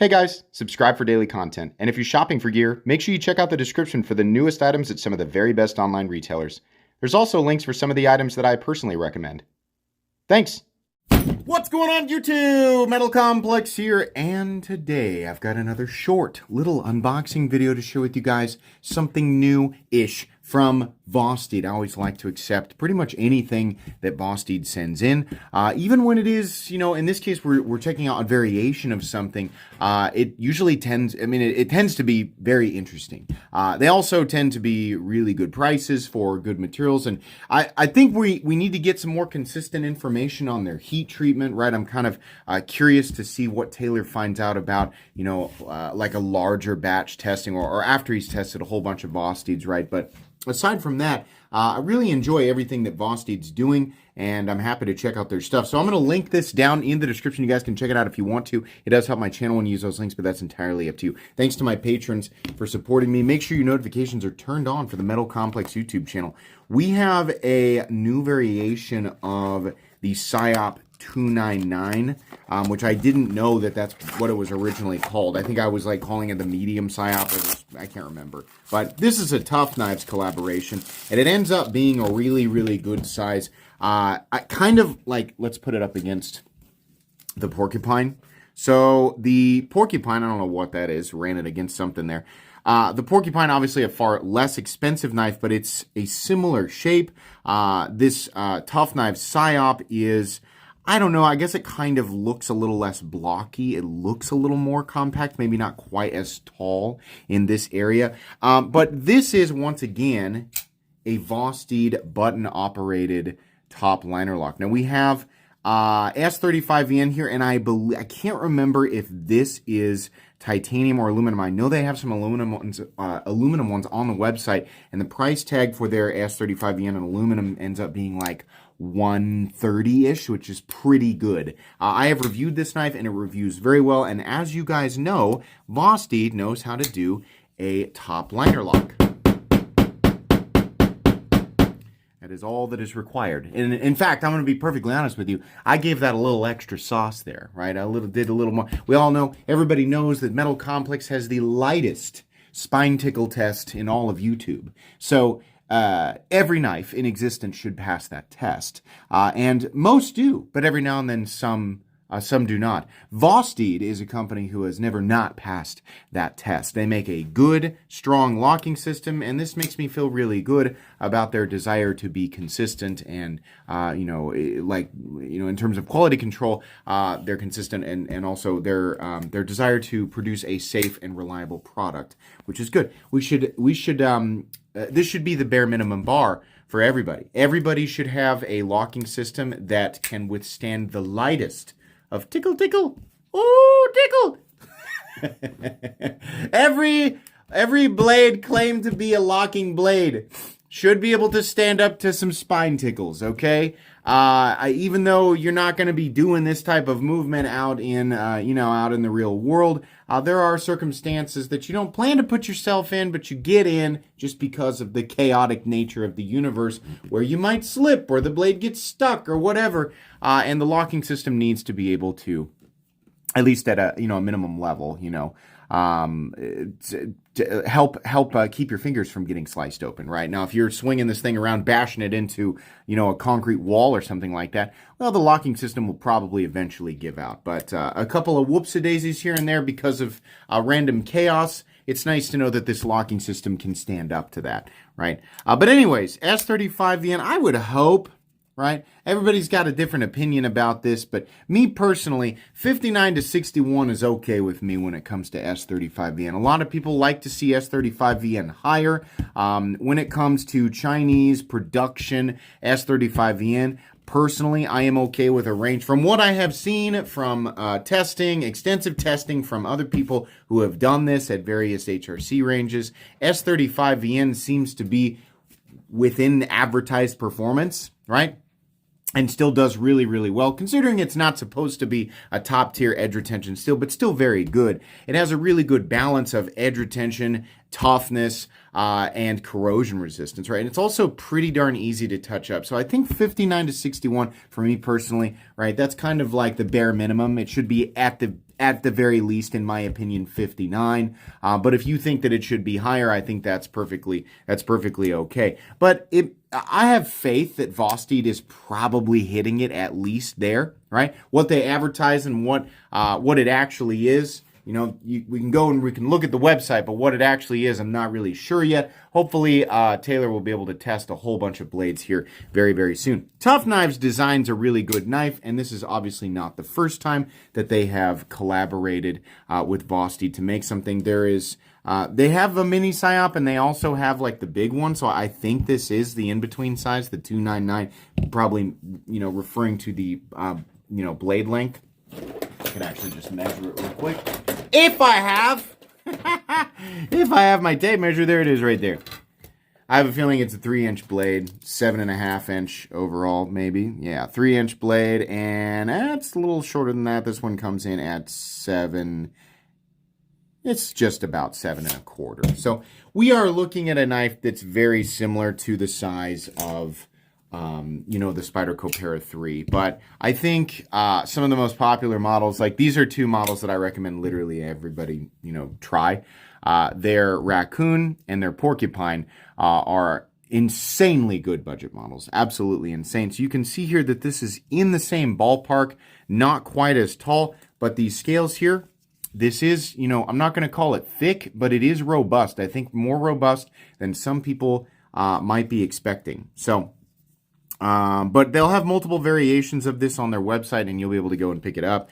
Hey guys, subscribe for daily content. And if you're shopping for gear, make sure you check out the description for the newest items at some of the very best online retailers. There's also links for some of the items that I personally recommend. Thanks! What's going on YouTube? Metal Complex here, and today I've got another short little unboxing video to share with you guys. Something new-ish from Vosteed. I always like to accept pretty much anything that Vosteed sends in, even when it is, in this case we're checking out a variation of something. It usually tends, it tends to be very interesting. They also tend to be really good prices for good materials, and I think we need to get some more consistent information on their heat treatment, right? I'm kind of curious to see what Taylor finds out about, like a larger batch testing, or after he's tested a whole bunch of Vosteeds, right? But aside from that, I really enjoy everything that Vosteed's doing, and I'm happy to check out their stuff. So I'm going to link this down in the description. You guys can check it out if you want to. It does help my channel when you use those links, but that's entirely up to you. Thanks to my patrons for supporting me. Make sure your notifications are turned on for the Metal Complex YouTube channel. We have a new variation of the Psyop 299, which I didn't know that that's what it was originally called. I think I was like calling it the medium Psyop. I can't remember. But this is a Tough Knives collaboration, and it ends up being a really, really good size. I kind of like, let's put it up against the Porcupine. So the Porcupine, I don't know what that is, ran it against something there. The Porcupine, obviously a far less expensive knife, but it's a similar shape. This Tough Knives Psyop is, I don't know, I guess it kind of looks a little less blocky. It looks a little more compact, maybe not quite as tall in this area. But this is, once again, a Vosteed button-operated top liner lock. Now, we have S35VN here, and I can't remember if this is titanium or aluminum. I know they have some aluminum ones on the website, and the price tag for their S35VN and aluminum ends up being like $130-ish, which is pretty good. I have reviewed this knife, and it reviews very well, and as you guys know, Vosteed knows how to do a top liner lock. That is all that is required. And in fact, I'm going to be perfectly honest with you. I gave that a little extra sauce there, right? Did a little more. We all know, everybody knows that Metal Complex has the lightest spine tickle test in all of YouTube. So every knife in existence should pass that test. And most do, but every now and then some do not. Vosteed is a company who has never not passed that test. They make a good, strong locking system, and this makes me feel really good about their desire to be consistent and, in terms of quality control, they're consistent, and also their desire to produce a safe and reliable product, which is good. This should be the bare minimum bar for everybody. Everybody should have a locking system that can withstand the lightest of tickle, tickle. Oh, tickle. Every blade claimed to be a locking blade should be able to stand up to some spine tickles, okay? Even though you're not going to be doing this type of movement out in the real world, there are circumstances that you don't plan to put yourself in, but you get in just because of the chaotic nature of the universe, where you might slip or the blade gets stuck or whatever, and the locking system needs to be able to, at least at a minimum level, to help keep your fingers from getting sliced open, right? Now, if you're swinging this thing around, bashing it into, a concrete wall or something like that, well, the locking system will probably eventually give out. But a couple of whoops-a-daisies here and there because of random chaos, it's nice to know that this locking system can stand up to that, right? But anyways, S35VN, I would hope, right? Everybody's got a different opinion about this, but me personally, 59 to 61 is okay with me when it comes to S35VN. A lot of people like to see S35VN higher. When it comes to Chinese production S35VN, personally, I am okay with a range. From what I have seen from extensive testing from other people who have done this at various HRC ranges, S35VN seems to be within advertised performance, right? And still does really, really well, considering it's not supposed to be a top-tier edge retention steel, but still very good. It has a really good balance of edge retention, toughness, and corrosion resistance, right? And it's also pretty darn easy to touch up. So I think 59 to 61 for me personally, right? That's kind of like the bare minimum. It should be at the at the very least, in my opinion, 59. But if you think that it should be higher, I think that's perfectly okay. But I have faith that Vosteed is probably hitting it at least there, right? What they advertise and what it actually is. You know, we can go and we can look at the website, but what it actually is, I'm not really sure yet. Hopefully, Taylor will be able to test a whole bunch of blades here very, very soon. Tough Knives designs a really good knife, and this is obviously not the first time that they have collaborated with Vosteed to make something. They have a mini Psyop, and they also have like the big one, so I think this is the in-between size, the 299, probably, referring to the, blade length. I can actually just measure it real quick. If I have my tape measure, there it is right there. I have a feeling it's a 3-inch blade, 7.5-inch overall, maybe. Yeah, 3-inch blade, and that's a little shorter than that. This one comes in at 7. It's just about 7.25. So we are looking at a knife that's very similar to the size of the Spyderco Para 3. But I think some of the most popular models, like these are two models that I recommend literally everybody, try. Their Raccoon and their Porcupine are insanely good budget models. Absolutely insane. So you can see here that this is in the same ballpark, not quite as tall, but these scales here, this is, I'm not going to call it thick, but it is robust. I think more robust than some people might be expecting. So, but they'll have multiple variations of this on their website, and you'll be able to go and pick it up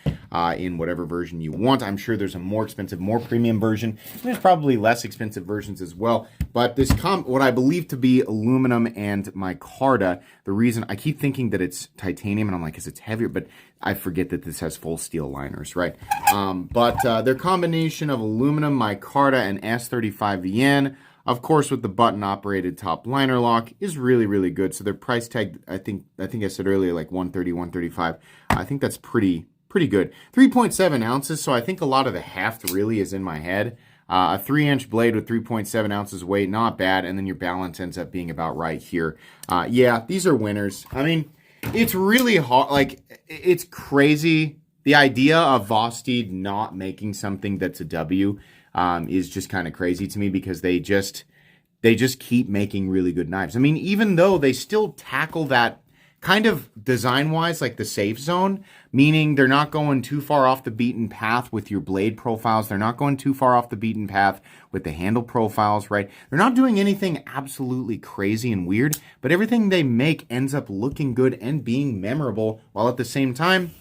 in whatever version you want. I'm sure there's a more expensive, more premium version. There's probably less expensive versions as well. But this what I believe to be aluminum and micarta, the reason I keep thinking that it's titanium, and I'm like, because it's heavier, but I forget that this has full steel liners, right? But their combination of aluminum, micarta, and S35VN, of course, with the button-operated top liner lock, is really, really good. So their price tag, I think I said earlier, like $130, $135. I think that's pretty good. 3.7 ounces, so I think a lot of the heft really is in my head. A 3-inch blade with 3.7 ounces weight, not bad. And then your balance ends up being about right here. Yeah, these are winners. I mean, it's really hard. Like, it's crazy. The idea of Vosteed not making something that's a W is just kind of crazy to me, because they just keep making really good knives. I mean, even though they still tackle that kind of design-wise, like the safe zone, meaning they're not going too far off the beaten path with your blade profiles. They're not going too far off the beaten path with the handle profiles, right? They're not doing anything absolutely crazy and weird, but everything they make ends up looking good and being memorable, while at the same time,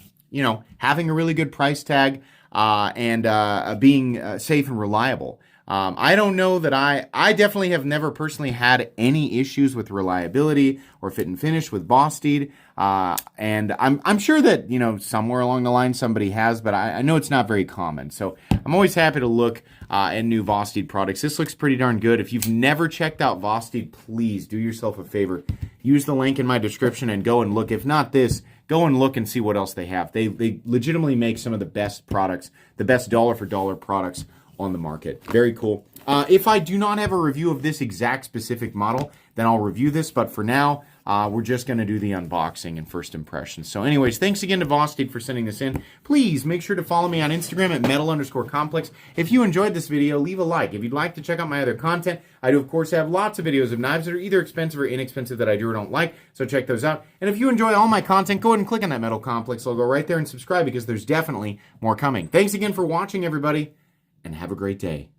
having a really good price tag, and being safe and reliable. I don't know that I definitely have never personally had any issues with reliability or fit and finish with Vosteed. And I'm sure that, somewhere along the line somebody has, but I know it's not very common. So I'm always happy to look at new Vosteed products. This looks pretty darn good. If you've never checked out Vosteed, please do yourself a favor. Use the link in my description and go and look. If not this, go and look and see what else they have. They legitimately make some of the best products, the best dollar-for-dollar products on the market. Very cool. If I do not have a review of this exact specific model, then I'll review this. But for now, we're just going to do the unboxing and first impressions. So anyways, thanks again to Vosteed for sending this in. Please make sure to follow me on Instagram at metal_complex. If you enjoyed this video, leave a like. If you'd like to check out my other content, I do, of course, have lots of videos of knives that are either expensive or inexpensive that I do or don't like. So check those out. And if you enjoy all my content, go ahead and click on that Metal Complex logo right there and subscribe, because there's definitely more coming. Thanks again for watching, everybody, and have a great day.